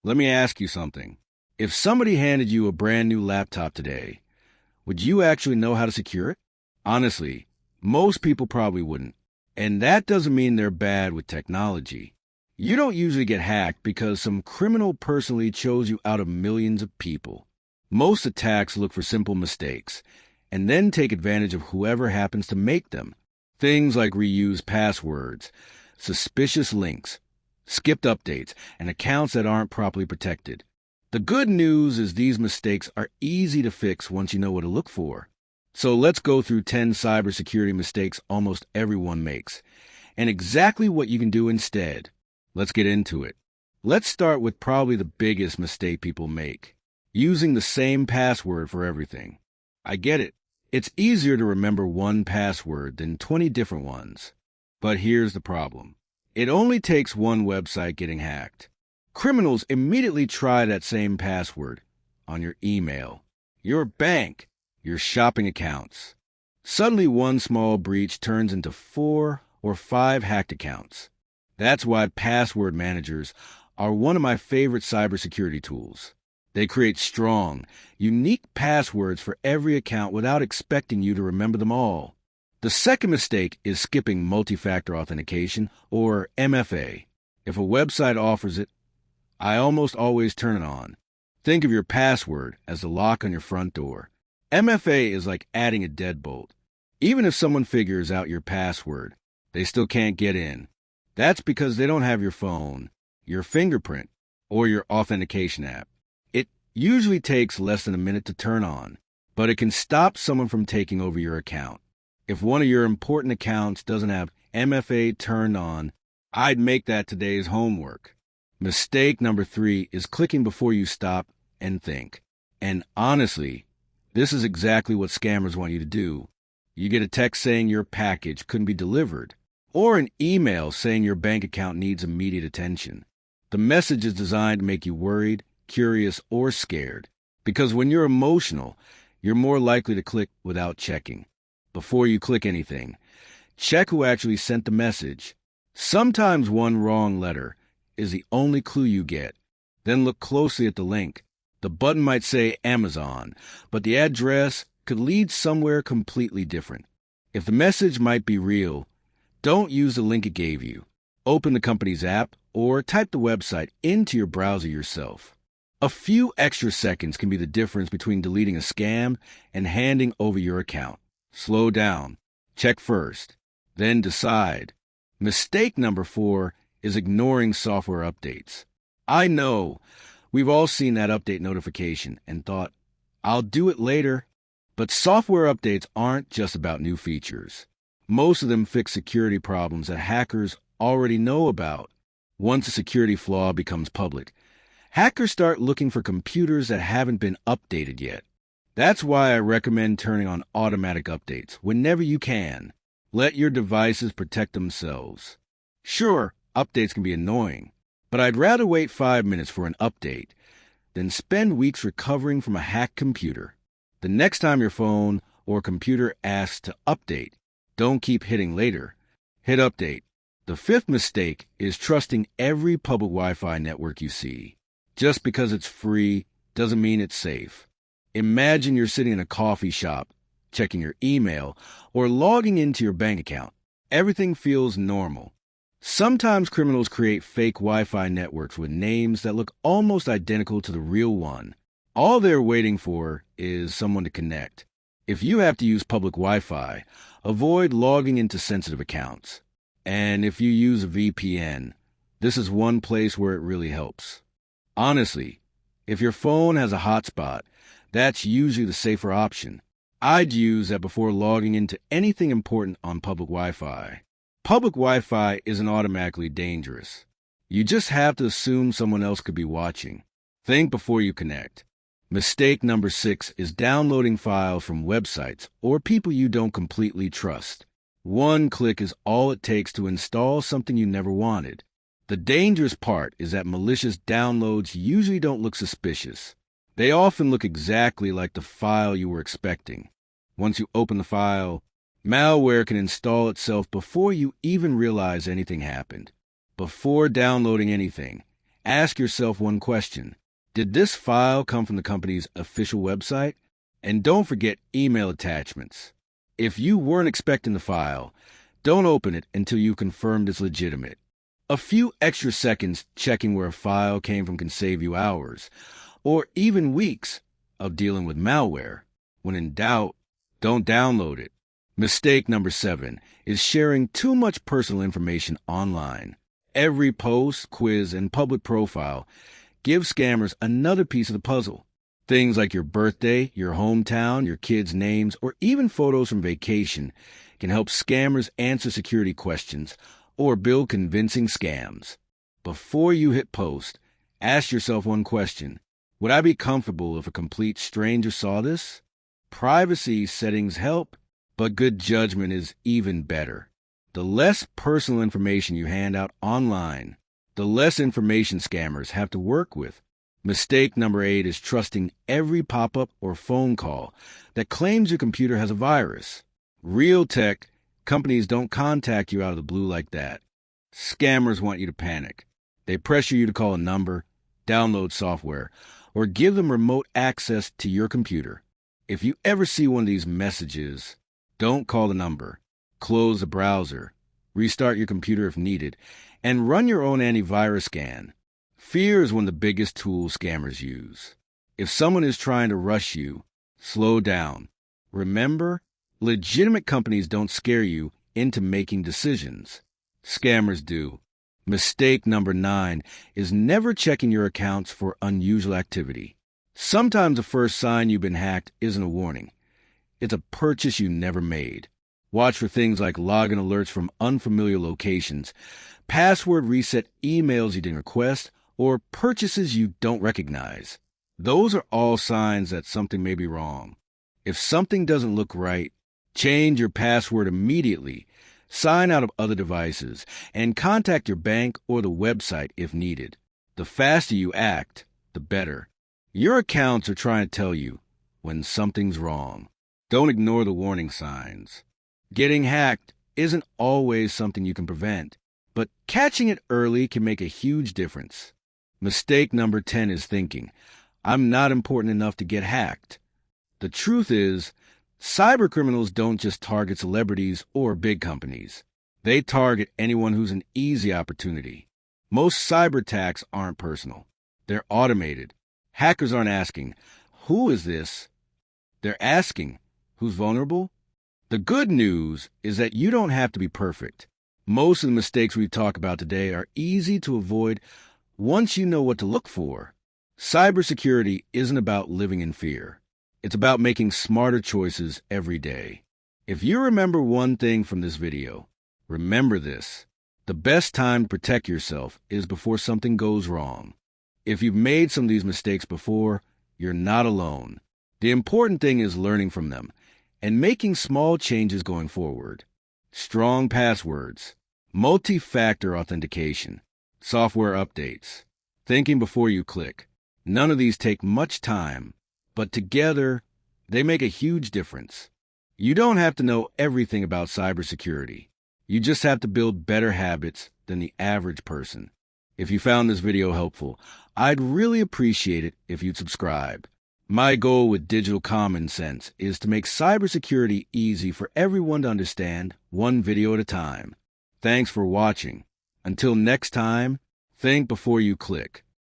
Let me ask you something. If somebody handed you a brand new laptop today, would you actually know how to secure it? Honestly, most people probably wouldn't. And that doesn't mean they're bad with technology. You don't usually get hacked because some criminal personally chose you out of millions of people. Most attacks look for simple mistakes and then take advantage of whoever happens to make them. Things like reused passwords, suspicious links, skipped updates, and accounts that aren't properly protected. The good news is these mistakes are easy to fix once you know what to look for. So let's go through 10 cybersecurity mistakes almost everyone makes, and exactly what you can do instead. Let's get into it. Let's start with probably the biggest mistake people make: using the same password for everything. I get it. It's easier to remember one password than 20 different ones. But here's the problem. It only takes one website getting hacked. Criminals immediately try that same password on your email, your bank, your shopping accounts. Suddenly, one small breach turns into 4 or 5 hacked accounts. That's why password managers are one of my favorite cybersecurity tools. They create strong, unique passwords for every account without expecting you to remember them all. The second mistake is skipping multi-factor authentication, or MFA. If a website offers it, I almost always turn it on. Think of your password as the lock on your front door. MFA is like adding a deadbolt. Even if someone figures out your password, they still can't get in. That's because they don't have your phone, your fingerprint, or your authentication app. It usually takes less than a minute to turn on, but it can stop someone from taking over your account. If one of your important accounts doesn't have MFA turned on, I'd make that today's homework. Mistake number 3 is clicking before you stop and think. And honestly, this is exactly what scammers want you to do. You get a text saying your package couldn't be delivered, or an email saying your bank account needs immediate attention. The message is designed to make you worried, curious, or scared, because when you're emotional, you're more likely to click without checking. Before you click anything, check who actually sent the message. Sometimes one wrong letter is the only clue you get. Then look closely at the link. The button might say Amazon, but the address could lead somewhere completely different. If the message might be real, don't use the link it gave you. Open the company's app or type the website into your browser yourself. A few extra seconds can be the difference between deleting a scam and handing over your account. Slow down. Check first. Then decide. Mistake number 4 is ignoring software updates. I know. We've all seen that update notification and thought, I'll do it later. But software updates aren't just about new features. Most of them fix security problems that hackers already know about. Once a security flaw becomes public, hackers start looking for computers that haven't been updated yet. That's why I recommend turning on automatic updates whenever you can. Let your devices protect themselves. Sure, updates can be annoying, but I'd rather wait 5 minutes for an update than spend weeks recovering from a hacked computer. The next time your phone or computer asks to update, don't keep hitting later. Hit update. The 5th mistake is trusting every public Wi-Fi network you see. Just because it's free doesn't mean it's safe. Imagine you're sitting in a coffee shop, checking your email, or logging into your bank account. Everything feels normal. Sometimes criminals create fake Wi-Fi networks with names that look almost identical to the real one. All they're waiting for is someone to connect. If you have to use public Wi-Fi, avoid logging into sensitive accounts. And if you use a VPN, this is one place where it really helps. Honestly, if your phone has a hotspot, that's usually the safer option. I'd use that before logging into anything important on public Wi-Fi. Public Wi-Fi isn't automatically dangerous. You just have to assume someone else could be watching. Think before you connect. Mistake number 6 is downloading files from websites or people you don't completely trust. One click is all it takes to install something you never wanted. The dangerous part is that malicious downloads usually don't look suspicious. They often look exactly like the file you were expecting. Once you open the file, malware can install itself before you even realize anything happened. Before downloading anything, Ask yourself one question. Did this file come from the company's official website? And don't forget email attachments. If you weren't expecting the file, don't open it until you confirmed it's legitimate. A few extra seconds checking where a file came from can save you hours, or even weeks, of dealing with malware. When in doubt, don't download it. Mistake number 7 is sharing too much personal information online. Every post, quiz, and public profile gives scammers another piece of the puzzle. Things like your birthday, your hometown, your kids' names, or even photos from vacation can help scammers answer security questions or build convincing scams. Before you hit post, ask yourself one question. Would I be comfortable if a complete stranger saw this? Privacy settings help, but good judgment is even better. The less personal information you hand out online, the less information scammers have to work with. Mistake number 8 is trusting every pop-up or phone call that claims your computer has a virus. Real tech companies don't contact you out of the blue like that. Scammers want you to panic. They pressure you to call a number, download software, or give them remote access to your computer. If you ever see one of these messages, don't call the number. Close the browser, restart your computer if needed, and run your own antivirus scan. Fear is one of the biggest tools scammers use. If someone is trying to rush you, slow down. Remember, legitimate companies don't scare you into making decisions. Scammers do. Mistake number 9 is never checking your accounts for unusual activity. Sometimes the first sign you've been hacked isn't a warning. It's a purchase you never made. Watch for things like login alerts from unfamiliar locations, password reset emails you didn't request, or purchases you don't recognize. Those are all signs that something may be wrong. If something doesn't look right, change your password immediately, sign out of other devices, and contact your bank or the website if needed. The faster you act, the better. Your accounts are trying to tell you when something's wrong. Don't ignore the warning signs. Getting hacked isn't always something you can prevent, but catching it early can make a huge difference. Mistake number 10 is thinking, I'm not important enough to get hacked. The truth is, cybercriminals don't just target celebrities or big companies. They target anyone who's an easy opportunity. Most cyberattacks aren't personal. They're automated. Hackers aren't asking, who is this? They're asking, who's vulnerable? The good news is that you don't have to be perfect. Most of the mistakes we talk about today are easy to avoid once you know what to look for. Cybersecurity isn't about living in fear. It's about making smarter choices every day. If you remember one thing from this video, remember this. The best time to protect yourself is before something goes wrong. If you've made some of these mistakes before, you're not alone. The important thing is learning from them and making small changes going forward. Strong passwords, multi-factor authentication, software updates, thinking before you click. None of these take much time, but together, they make a huge difference. You don't have to know everything about cybersecurity. You just have to build better habits than the average person. If you found this video helpful, I'd really appreciate it if you'd subscribe. My goal with Digital Common Sense is to make cybersecurity easy for everyone to understand, one video at a time. Thanks for watching. Until next time, think before you click.